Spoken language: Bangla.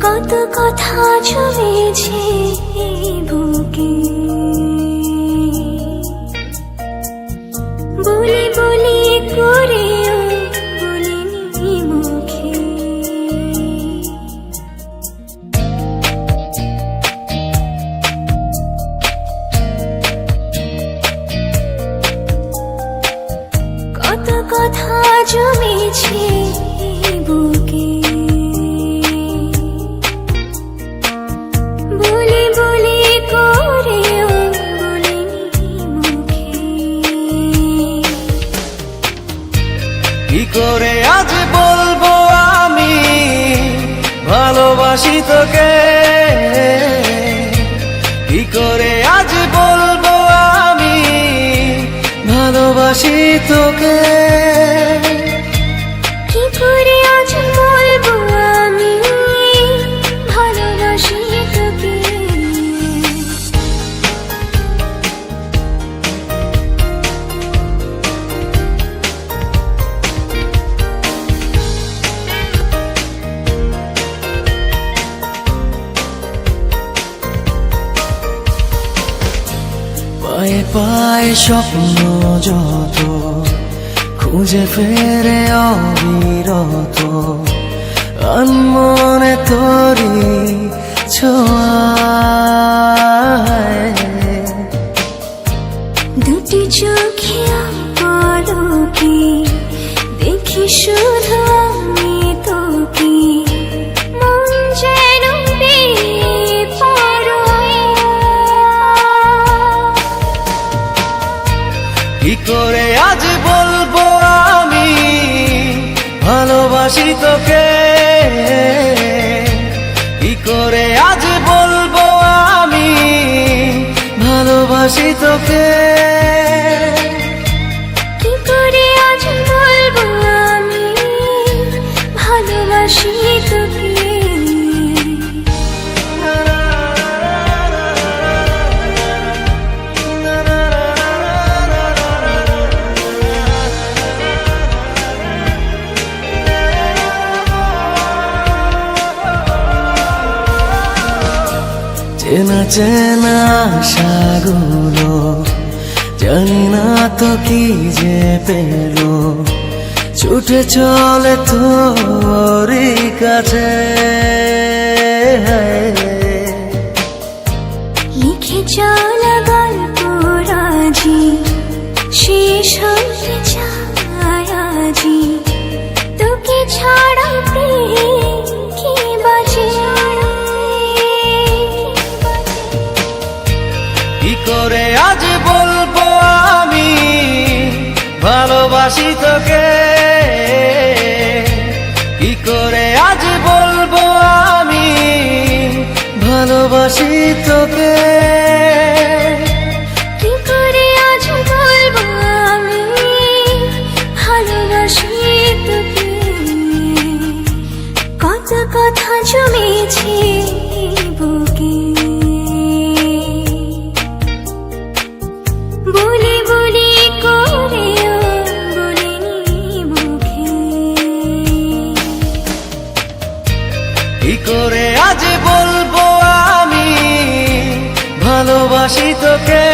কত কথা জমেছে এই বুকে, বলি বলি করেও বলিনি মুখে। কত কথা জমেছে এই বুকে, বলি বলি করেও বলিনি মুখে। কি করে আজ বলবো আমি ভালোবাসি তোকে, কি করে আজ বলবো আমি ভালোবাসি তোকে। কি করে আজ বলবো আমি ভালোবাসি তোকে। পায়ে পায়ে স্বপ্ন যত খুঁজে ফেরে অবিরত, আনমনে তোরি ছোঁয়ায়। দুটি চোখে পলকে দেখি শুধু আমি তোকে, মন যেন বেপরোয়া। কি করে আজ বলবো আমি ভালোবাসি তোকে, কি করে আজ বলবো আমি ভালোবাসি তোকে। কি করে আজ বলবো আমি ভালোবাসি তোকে। চেনা চেনা আশাগুলো জানি না তো কি যে পেলো, ছুটে চলে তোরই কাছে। লিখে চলা গল্প রাজি শেষ হতে চায় আজি, তোকে ছাড়া প্রেম কি বাজে। কি করে আজ বলবো আমি ভালোবাসি তোকে, কি করে আজ বলবো আমি ভালোবাসি তোকে। কি করে আজ বলবো আমি ভালোবাসি তোকে। কত কথা জমেছে এই বুকে, বলি বলি করেও বলিনি মুখে। কি করে আজ বলবো আমি ভালোবাসি তোকে।